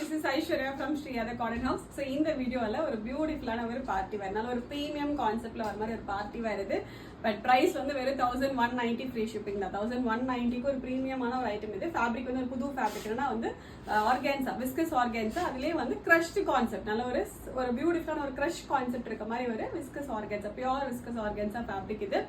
this is Aishwarya from Shriyada Cotton House. So இந்த வீடியோல ஒரு பியூட்டிஃபுல்லான ஒரு பார்ட்டி வேர், நல்ல ஒரு பிரீமியம் கான்செப்ட்ல வர மாதிரி ஒரு பார்ட்டி வேர் இது. பட் பிரைஸ் வந்து வெறும் 1190 ஃப்ரீ ஷிப்பிங் தான். 1190க்கு ஒரு பிரீமியமான ஒரு ஐட்டம் இது. ஃபேப்ரிக் வந்து ஒரு புது ஃபேப்ரிக் என்னன்னா வந்து ஆர்கான்சா, விஸ்கஸ் ஆர்கான்சா. அதுலயே வந்து கிரஷ்ட் கான்செப்ட், நல்ல ஒரு பியூட்டிஃபுல்லான ஒரு கிரஷ் கான்செப்ட் இருக்க மாதிரி ஒரு viscous organza, pure viscous organza fabric இது.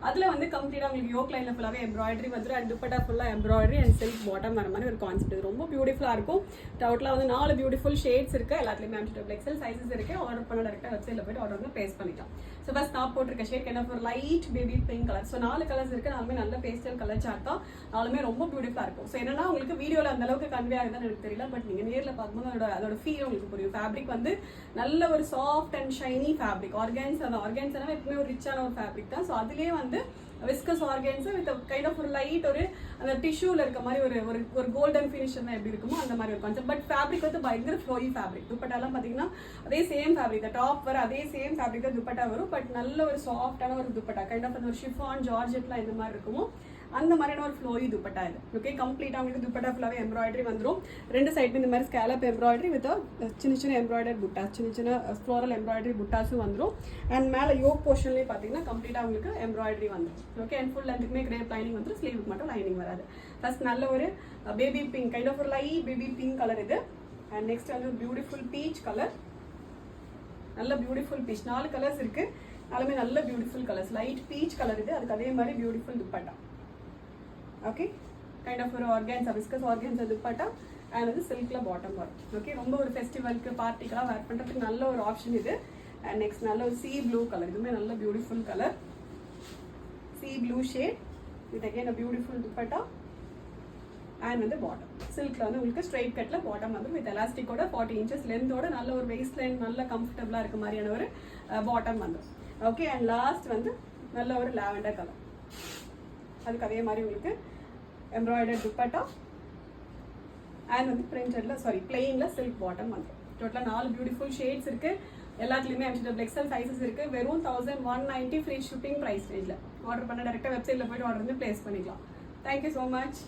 அதுல வந்து கம்ப்ளீட்டா உங்களுக்கு யோக் லைன்ல ஃபுல்லாவே எம்ப்ராய்டரி வந்துடும் அண்ட் துப்பட்டா ஃபுல்லா எம்ப்ராய்டரி அண்ட் சில்க் பாட்டம் வர மாதிரி ஒரு கான்செப்ட். இது ரொம்ப பியூட்டிஃபுல்லா இருக்கும். டவுட்ல வந்து 4 பியூட்டிஃபுல் ஷேட்ஸ் இருக்கு. எல்லாத்துலயுமே எக்ஸல் சைஸஸ் இருக்கு. ஆர்டர் பண்ண டேரக்டா வெப்சைட்ல போயிட்டு ஆர்டர் பண்ணி பிளேஸ் பண்ணிக்கலாம். ஸோ ஃபர்ஸ்ட் நான் போட்டிருக்க ஷேட் என்ன ஒரு light baby pink colour. So 4 colours இருக்கு. நாலுமே நல்ல பேஸ்டல் கலர் சார்ட் தான். நாலுமே ரொம்ப பியூட்டிஃபுல்லா இருக்கும். ஸோ என்னன்னா உங்களுக்கு வீடியோல அந்த அளவுக்கு கன்வே ஆகுதுன்னு எனக்கு தெரியல, பட் நீங்க நேர்ல பார்க்கும்போது அதோட ஃபீல் உங்களுக்கு புரியும். ஃபேப்ரிக் வந்து நல்ல ஒரு soft and shiny fabric. Organza எப்பவுமே ஒரு ரிச்சான ஒரு ஃபேப்ரிக் தான். ஸோ அதுலயே வந்து viscose organza with kind of ஒரு லைட் ஒரு அந்த டிஷ்யூல இருக்க மாதிரி ஒரு கோல்டன் ஃபினிஷ் தான் எப்படி இருக்குமோ அந்த மாதிரி ஒரு கான்செப்ட். பட் ஃபேப்ரிக் வந்து பயங்கர ஃப்ளோயி ஃபேப்ரிக். துப்பட்டாலாம் பாத்தீங்கன்னா அதே சேம் ஃபேப்ரிக் தான். டாப் வர அதே சேம் ஃபேப்ரிக் தான் துப்பட்டா வரும். பட் நல்ல ஒரு சாஃப்டான ஒரு துப்பட்டா, கைண்ட் ஆஃப் அந்த ஒரு ஷிஃபான் ஜார்ஜெட்லாம் இந்த மாதிரி இருக்குமோ அந்த மாதிரியான ஒரு ஃப்ளோயி துப்பட்டா இது. ஓகே, கம்ப்ளீட்டா உங்களுக்கு துப்பட்டா ஃபுல்லாவே எம்ப்ராய்டரி வந்துடும். ரெண்டு சைடு இந்த மாதிரி ஸ்கேலப் எம்ப்ராய்டரி வித் சின்ன சின்ன எம்ப்ராய்டரி புட்டாஸ், சின்ன ஃப்ளோரல் எம்ப்ராய்டரி புட்டாஸும் வந்துடும். அண்ட் மேலே யோக் போர்ஷன்லேயே பார்த்தீங்கன்னா கம்ப்ளீட்டா உங்களுக்கு எம்ப்ராய்டரி வந்துடும். ஓகே, அண்ட் ஃபுல் லென்த்துக்குமே கிரேப் லைனிங் வந்துடும். ஸ்லீவுக்கு மட்டும் லைனிங் வராது. ஃபர்ஸ்ட் நல்ல ஒரு பேபி பிங்க், கைண்ட் ஆஃப் ஒரு லைட் பேபி பிங்க் கலர் இது. அண்ட் நெக்ஸ்ட் வந்து பியூட்டிஃபுல் பீச் கலர். நல்ல பியூட்டிஃபுல் பீச். 4 கலர்ஸ் இருக்கு. நாலுமே நல்ல beautiful colours. Light peach colour இது. அதுக்கு அதே மாதிரி beautiful dupatta. Okay, kind of ஒரு organza, viscose organza dupatta and வந்து சில்க்ல பாட்டம் வரும். ஓகே, ரொம்ப ஒரு ஃபெஸ்டிவலுக்கு பார்ட்டிக்கெல்லாம் வேர் பண்றதுக்கு நல்ல ஒரு ஆப்ஷன் இது. அண்ட் நெக்ஸ்ட் நல்ல ஒரு சீ ப்ளூ கலர். இதுவுமே நல்ல beautiful colour, sea blue shade with again beautiful dupatta and வந்து பாட்டம். சில்க்ல வந்து உங்களுக்கு ஸ்ட்ரைட் கட்ல பாட்டம் வந்து வித் எலாஸ்டிக்கோட 40 இன்ச்சஸ் லென்த்தோட நல்ல ஒரு வெயிஸ்ட் லைன் நல்ல கம்ஃபர்டபுளா இருக்க மாதிரியான ஒரு பாட்டம் வந்து. ஓகே, அண்ட் லாஸ்ட் வந்து நல்ல ஒரு லாவெண்டர் கலர். அதுக்கு அதே மாதிரி உங்களுக்கு எம்ப்ராய்டர்ட் துப்பட்டா அண்ட் வந்து பிரிண்டட்ல பிளெயின்ல சில்க் பாட்டம் வந்து. டோட்டலா 4 பியூட்டிஃபுல் ஷேட்ஸ் இருக்கு. எல்லாத்துலயுமே எக்ஸல் சைஸஸ் இருக்கு. வெறும் 1190 ஃப்ரீ ஷிப்பிங் பிரைஸ் ரேஞ்ச்ல. ஆர்டர் பண்ண டேரக்டா வெப்சைட்ல போயிட்டு ஆர்டர் வந்து பிளேஸ் பண்ணிக்கலாம். Thank you so much.